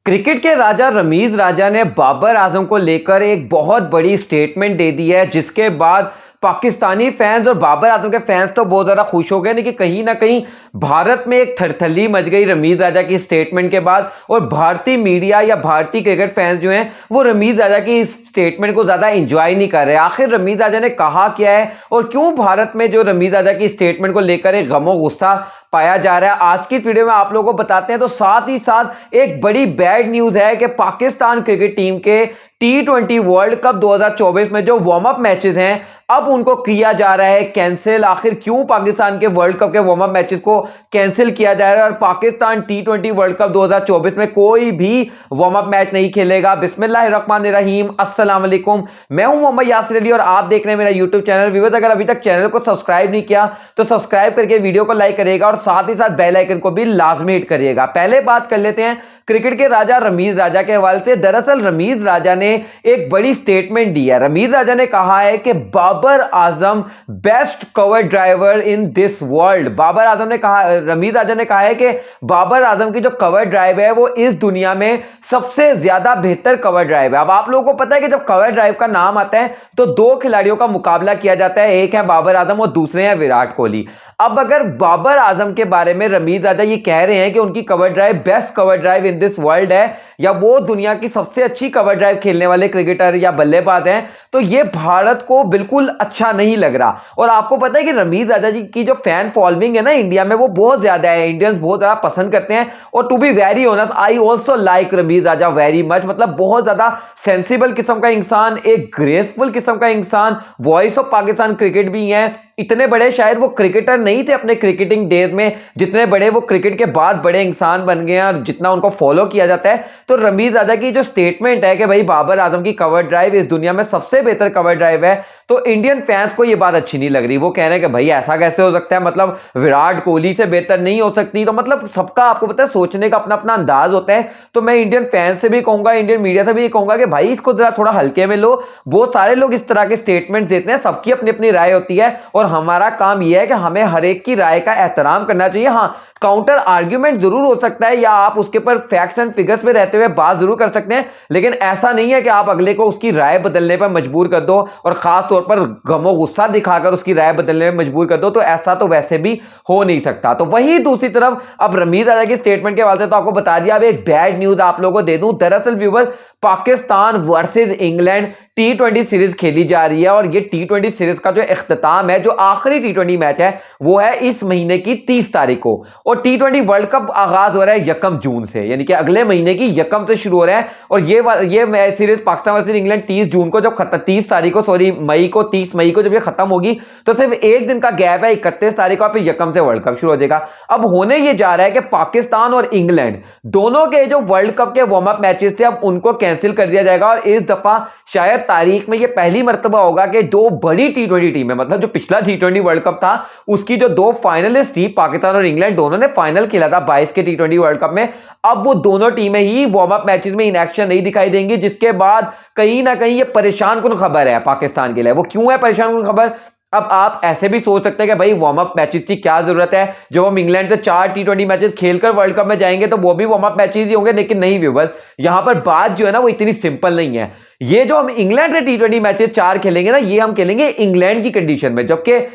Cricket के राजा रमीज राजा ने बाबर आजम को लेकर एक बहुत बड़ी स्टेटमेंट दे दी है, जिसके बाद पाकिस्तानी फैंस और बाबर आजम के फैंस तो बहुत ज़्यादा खुश हो गए, लेकिन कहीं ना कहीं भारत में एक थरथली मच गई रमीज राजा की स्टेटमेंट के बाद। और भारतीय मीडिया या भारतीय क्रिकेट फैंस जो हैं वो रमीज राजा की इस स्टेटमेंट को ज़्यादा इंजॉय नहीं कर रहे। आखिर रमीज राजा ने कहा क्या है और क्यों भारत में जो रमीज राजा की स्टेटमेंट को लेकर एक गमो गुस्सा पाया जा रहा है, आज की वीडियो में आप लोगों को बताते हैं। तो साथ ही साथ एक बड़ी बैड न्यूज है कि पाकिस्तान क्रिकेट टीम के T20 वर्ल्ड कप 2024 में जो वार्म अप मैचेस हैं अब उनको किया जा रहा है कैंसिल। आखिर क्यों पाकिस्तान के वर्ल्ड कप के वार्म अप मैचेस को कैंसिल किया जा रहा है और पाकिस्तान T20 वर्ल्ड कप 2024 में कोई भी वार्म अप मैच नहीं खेलेगा। बिस्मिल्लाहिर्रहमानिर्रहीम, अस्सलाम वालेकुम। मैं हूं मोहम्मद यासिर अली और आप देख रहे हैं मेरा यूट्यूब चैनल। व्यूअर्स, अगर अभी तक चैनल को सब्सक्राइब नहीं किया तो सब्सक्राइब करके वीडियो को लाइक करिएगा और साथ ही साथ बेल आइकन को भी लाजमी हिट करिएगा। पहले बात कर लेते हैं क्रिकेट के राजा रमीज राजा के हवाले से। दरअसल रमीज राजा ने एक बड़ी स्टेटमेंट दी है। रमीज राजा ने कहा है कि Babar Azam best cover driver in this world. Babar Azam ने कहा, रमीज राजा ने कहा है कि बाबर आजम की जो कवर ड्राइव है वो इस दुनिया में सबसे ज्यादा बेहतर कवर ड्राइव है। अब आप लोगों को पता है कि जब कवर ड्राइव का नाम आता है तो दो खिलाड़ियों का मुकाबला किया जाता है, एक है बाबर आजम और दूसरे हैं विराट कोहली। अब अगर बाबर आजम के बारे में रमीज राजा ये कह रहे हैं कि उनकी cover drive best cover drive in this world है या वो दुनिया की सबसे अच्छी कवर ड्राइव खेलने वाले क्रिकेटर या बल्लेबाज हैं, तो ये भारत को बिल्कुल अच्छा नहीं लग रहा। और आपको पता है कि रमीज राजा जी की जो फैन फॉलोइंग है ना इंडिया में वो बहुत ज्यादा है, इंडियंस बहुत ज्यादा पसंद करते हैं। और to be very honest I also like Ramiz Raja very much. मतलब बहुत ज्यादा सेंसिबल किस्म का इंसान, एक ग्रेसफुल किस्म का इंसान, वॉइस ऑफ पाकिस्तान क्रिकेट भी है। इतने बड़े शायद वो क्रिकेटर नहीं थे अपने क्रिकेटिंग डेज में जितने बड़े वो क्रिकेट के बाद बड़े इंसान बन गए और जितना उनको फॉलो किया जाता है। तो रमीज राजा की जो स्टेटमेंट है कि भाई बाबर आजम की कवर ड्राइव इस दुनिया में सबसे बेहतर कवर ड्राइव है, तो इंडियन फैंस को ये बात अच्छी नहीं लग रही। वो कह रहे हैं कि भाई ऐसा कैसे हो सकता है, मतलब विराट कोहली से बेहतर नहीं हो सकती। तो मतलब सबका आपको पता है सोचने का अपना अपना अंदाज होता है। तो मैं इंडियन फैंस से भी कहूंगा, इंडियन मीडिया से भी कहूंगा कि भाई इसको जरा थोड़ा हल्के में लो। बहुत सारे लोग इस तरह के स्टेटमेंट देते हैं, सबकी अपनी अपनी राय होती है और हमारा काम यह है कि हमें हर एक की राय का एहतराम करना चाहिए। हाँ, काउंटर आर्ग्यूमेंट जरूर हो सकता है या आप उसके पर फैक्ट्स एंड फिगर्स में रहते हुए बात जरूर कर सकते हैं, लेकिन ऐसा नहीं है कि आप अगले को उसकी राय बदलने पर मजबूर कर दो और खास तौर पर गमो गुस्सा दिखाकर उसकी राय बदलने में मजबूर कर दो। तो ऐसा तो वैसे भी हो नहीं सकता। तो वहीं दूसरी तरफ अब रमीज राजा की स्टेटमेंट के हवाले से तो आपको बता दिया। अब एक बैड न्यूज आप लोगों को दे दूं। दरअसल viewers, Pakistan versus England T20 series खेली जा रही है और ये T20 सीरीज का जो इख्तिताम है, जो आखिरी T20 मैच है, वो है इस महीने की 30 तारीख को। और T20 वर्ल्ड कप आगाज हो रहा है 1 जून से, यानी कि अगले महीने की 1 से शुरू हो रहा है। और ये सीरीज पाकिस्तान वर्सेस इंग्लैंड 30 जून को जब 30 तारीख को सॉरी मई को 30 मई को जब ये खत्म होगी तो सिर्फ एक दिन का गैप है, 31 तारीख को फिर 1 से वर्ल्ड कप शुरू हो जाएगा। अब होने ये जा रहा है कि पाकिस्तान और इंग्लैंड दोनों के जो वर्ल्ड कप के वार्म अप मैचेस थे अब उनको कैंसिल कर दिया जाएगा। और इस दफा शायद तारीख में यह पहली मर्तबा होगा कि दो बड़ी T20 टीम है, मतलब जो पिछला T20 वर्ल्ड कप था उसकी जो दो फाइनलिस्ट थी पाकिस्तान और इंग्लैंड, दोनों ने फाइनल खेला था 22 के T20 वर्ल्ड कप में। अब वो दोनों टीमें ही वार्म अप मैचेस में इन एक्शन नहीं दिखाई देंगी, जिसके बाद कहीं ना कहीं ये परेशान कुन खबर है पाकिस्तान के लिए। वो क्यों है परेशान कुन खबर? अब आप ऐसे भी सोच सकते हैं कि भाई वार्म अप मैचेस की क्या जरूरत है, जब हम इंग्लैंड से 4 T20 मैचेस खेलकर वर्ल्ड कप में जाएंगे तो वो भी वार्म अप मैचेस ही होंगे। लेकिन नहीं व्यूअर्स, यहां पर बात जो है ना वो इतनी सिंपल नहीं है। ये जो हम इंग्लैंड से T20 मैचेस 4 खेलेंगे ना, ये हम खेलेंगे इंग्लैंड की कंडीशन में, जबकि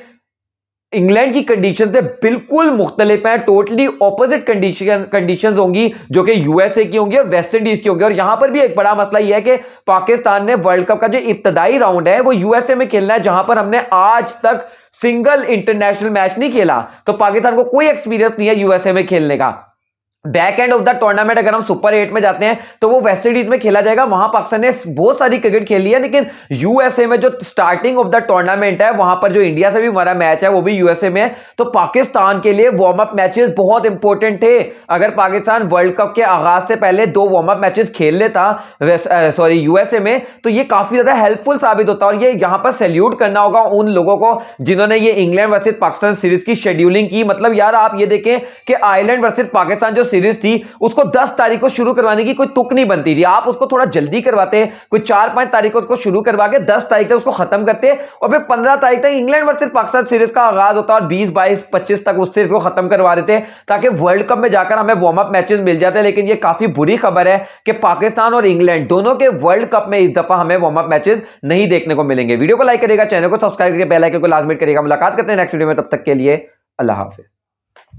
इंग्लैंड की कंडीशन से बिल्कुल मुख्तलिफ है। टोटली ऑपोजिट कंडीशंस होंगी जो कि यूएसए की होंगी और वेस्ट इंडीज की होंगी। और यहां पर भी एक बड़ा मसला यह है कि पाकिस्तान ने वर्ल्ड कप का जो इब्तदाई राउंड है वो यूएसए में खेलना है, जहां पर हमने आज तक सिंगल इंटरनेशनल मैच नहीं खेला। तो पाकिस्तान को कोई एक्सपीरियंस नहीं है यूएसए में खेलने का। Back end of the tournament अगर हम सुपर 8 में जाते हैं तो वो वेस्ट इंडीज में खेला जाएगा। वहां पाकिस्तान ने बहुत सारी क्रिकेट खेली है, लेकिन यूएसए में जो स्टार्टिंग ऑफ द टूर्नामेंट है वहां पर जो इंडिया से भी हमारा मैच है वो भी यूएसए में है। तो पाकिस्तान के लिए वार्म अप मैचेस बहुत इंपॉर्टेंट थे। अगर पाकिस्तान वर्ल्ड कप के आगाज से पहले 2 वार्म अप मैचेस खेल लेता यूएसए में तो ये काफी ज्यादा हेल्पफुल साबित होता। और ये यहां पर सैल्यूट करना होगा उन लोगों को जिन्होंने ये इंग्लैंड वर्सेस पाकिस्तान सीरीज की शेड्यूलिंग की। मतलब यार आप ये देखें कि आयरलैंड वर्सेस पाकिस्तान जो सीरीज थी उसको 10 तारीख को शुरू करवाने की कोई तुक नहीं बनती थी। आप उसको थोड़ा जल्दी करवाते, कोई 4-5 तारीख को उसको शुरू करवा के 10 तारीख तक उसको खत्म करते और फिर 15 तारीख तक इंग्लैंड वर्सेस पाकिस्तान सीरीज का आगाज होता और 20, 22, 25 तक उस सीरीज को खत्म करवा रहे थे ताकि वर्ल्ड कप में जाकर हमें वार्म अप मैचेस मिल जाते। लेकिन ये काफी बुरी खबर है कि पाकिस्तान और इंग्लैंड दोनों के वर्ल्ड कप में इस दफा हमें वार्म अप मैचेस नहीं देखने को मिलेंगे। वीडियो को लाइक करेगा, चैनल को सब्सक्राइब करके बेल आइकन को लाजमी करेगा। मुलाकात करते हैं नेक्स्ट वीडियो में, तब तक के लिए अल्लाह हाफिज।